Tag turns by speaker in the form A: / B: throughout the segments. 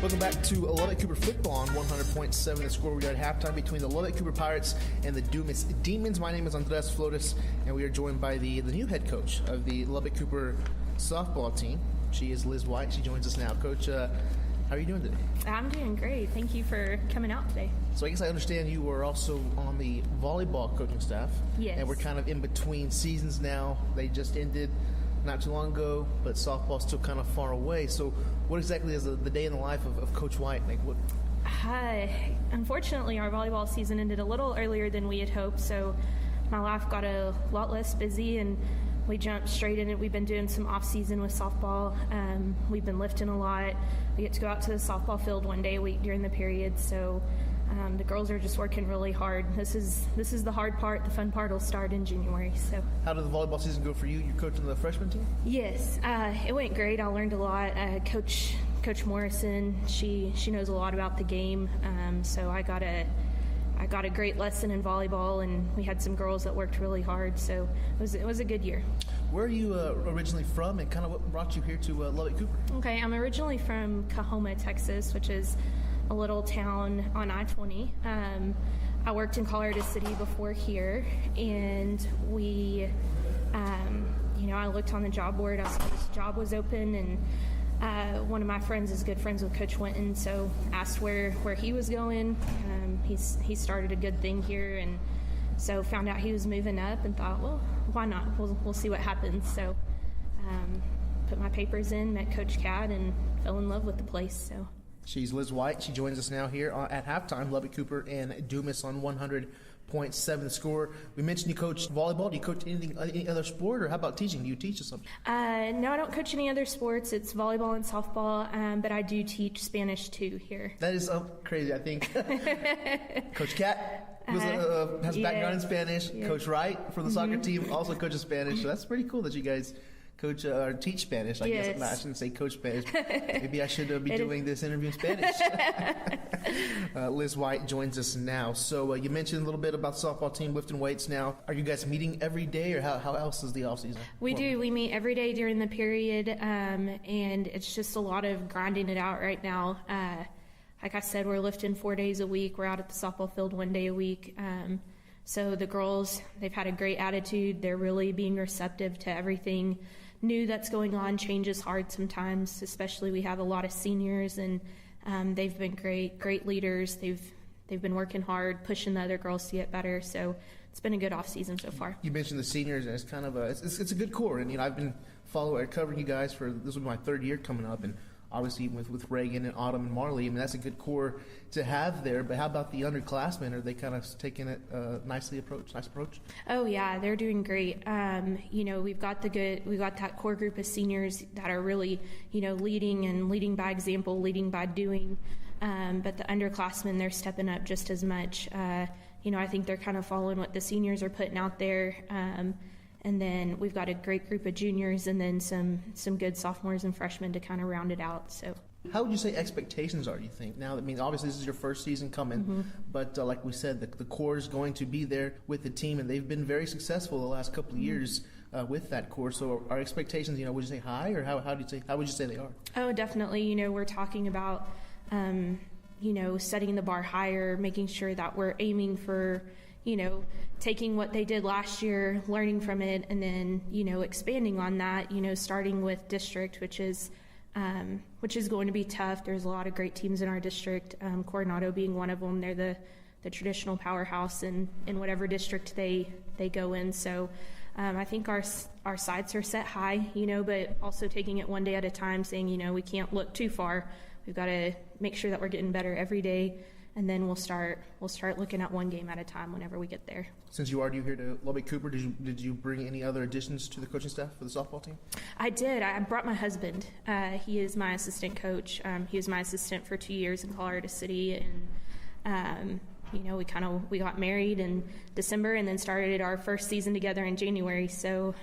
A: Welcome back to Lubbock-Cooper football on 100.7 The Score. We are at halftime between the Lubbock-Cooper Pirates and the Dumas Demons. My name is Andres Flores, and we are joined by the new head coach of the Lubbock-Cooper softball team. She is Liz White. She joins us now. Coach, how are you doing today?
B: I'm doing great. Thank you for coming out today.
A: So I guess I understand you were also on the volleyball coaching staff.
B: Yes.
A: And we're kind of in between seasons now. They just ended not too long ago, but softball's still kind of far away. So what exactly is the day in the life of Coach White? Like what?
B: Unfortunately, our volleyball season ended a little earlier than we had hoped, so my life got a lot less busy, and we jumped straight in it. We've been doing some off-season with softball. We've been lifting a lot. We get to go out to the softball field one day a week during the period, so the girls are just working really hard. This is the hard part. The fun part will start in January. So,
A: how did the volleyball season go for you? You're coaching the freshman team?
B: Yes, it went great. I learned a lot. Coach Morrison, she knows a lot about the game. So I got a great lesson in volleyball, and we had some girls that worked really hard. So it was a good year.
A: Where are you originally from, and kind of what brought you here to Lubbock-Cooper?
B: Okay, I'm originally from Cahoma, Texas, which is a little town on I-20. I worked in Colorado City before here, and we, I looked on the job board. I saw this job was open, and one of my friends is good friends with Coach Winton, so asked where he was going. He started a good thing here, and so found out he was moving up and thought, well, why not? We'll see what happens. So put my papers in, met Coach Cat, and fell in love with the place. So.
A: She's Liz White. She joins us now here at halftime. Lubbock-Cooper and Dumas on 100.7 The Score. We mentioned you coach volleyball. Do you coach any other sport, or how about teaching? Do you teach us something?
B: No, I don't coach any other sports. It's volleyball and softball, but I do teach Spanish too here.
A: That is crazy, I think. Coach Cat has a background in Spanish. Yeah. Coach Wright from the soccer team also coaches Spanish. So that's pretty cool that you guys coach or teach Spanish. I guess I shouldn't say coach Spanish. Maybe I should be doing this interview in Spanish. Liz White joins us now. So you mentioned a little bit about the softball team lifting weights now. Are you guys meeting every day, or how else is the off season?
B: We do. We meet every day during the period, and it's just a lot of grinding it out right now. Like I said, we're lifting 4 days a week. We're out at the softball field 1 day a week. So the girls, they've had a great attitude. They're really being receptive to everything new that's going on. Change is hard sometimes, especially we have a lot of seniors, and they've been great leaders. They've been working hard, pushing the other girls to get better. So it's been a good off season so far. You
A: mentioned the seniors, and it's kind of it's a good core. And I've been covering you guys for this will be my third year coming up, and obviously with Reagan and Autumn and Marley, that's a good core to have there. But how about the underclassmen? Are they kind of taking it nice approach? Oh
B: yeah, they're doing great. We've got that core group of seniors that are really, leading by example, leading by doing. But the underclassmen, they're stepping up just as much. I think they're kind of following what the seniors are putting out there. And then we've got a great group of juniors, and then some good sophomores and freshmen to kind of round it out. So,
A: how would you say expectations are, do you think? Now, obviously this is your first season coming, but like we said, the core is going to be there with the team, and they've been very successful the last couple of years with that core. So our expectations, would you say high, or how would you say they are?
B: Oh, definitely. We're talking about, setting the bar higher, making sure that we're aiming for, taking what they did last year, learning from it, and then, expanding on that, starting with district, which is going to be tough. There's a lot of great teams in our district, Coronado being one of them. They're the traditional powerhouse in whatever district they go in. So I think our sights are set high, but also taking it one day at a time, saying, we can't look too far. We've got to make sure that we're getting better every day. And then we'll start looking at one game at a time whenever we get there.
A: Since you are new here to Lubbock-Cooper, did you bring any other additions to the coaching staff for the softball team?
B: I did. I brought my husband. He is my assistant coach. He was my assistant for 2 years in Colorado City, and we got married in December and then started our first season together in January. So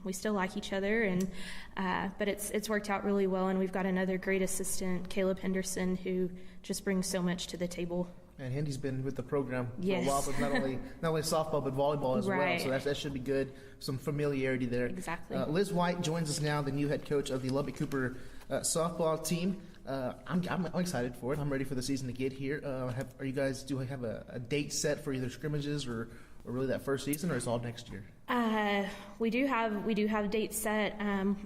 B: we still like each other, and but it's worked out really well. And we've got another great assistant, Caleb Henderson, who just brings so much to the table.
A: And Hendy's been with the program for a while, but not only softball but volleyball as well. So that should be good. Some familiarity there.
B: Exactly.
A: Liz White joins us now, the new head coach of the Lubbock-Cooper softball team. I'm excited for it. I'm ready for the season to get here. Are you guys, do I have a date set for either scrimmages or really that first season, or is it all next year?
B: We do have dates set.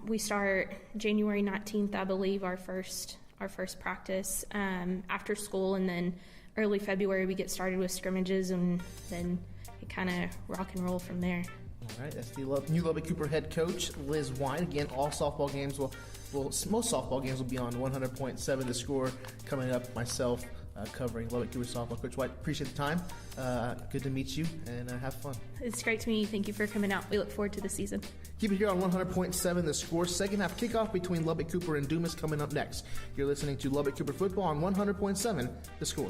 B: We start January 19th, I believe, our first practice after school, and then early February we get started with scrimmages, and then we kind of rock and roll from there.
A: All right, that's the new Lubbock-Cooper head coach, Liz Wine. Again, all softball games most softball games will be on 100.7 The Score. Coming up, myself covering Lubbock-Cooper softball. Coach White, appreciate the time. Good to meet you, and have fun.
B: It's great to meet you. Thank you for coming out. We look forward to the season.
A: Keep it here on 100.7 The Score. Second half kickoff between Lubbock-Cooper and Dumas coming up next. You're listening to Lubbock-Cooper football on 100.7 The Score.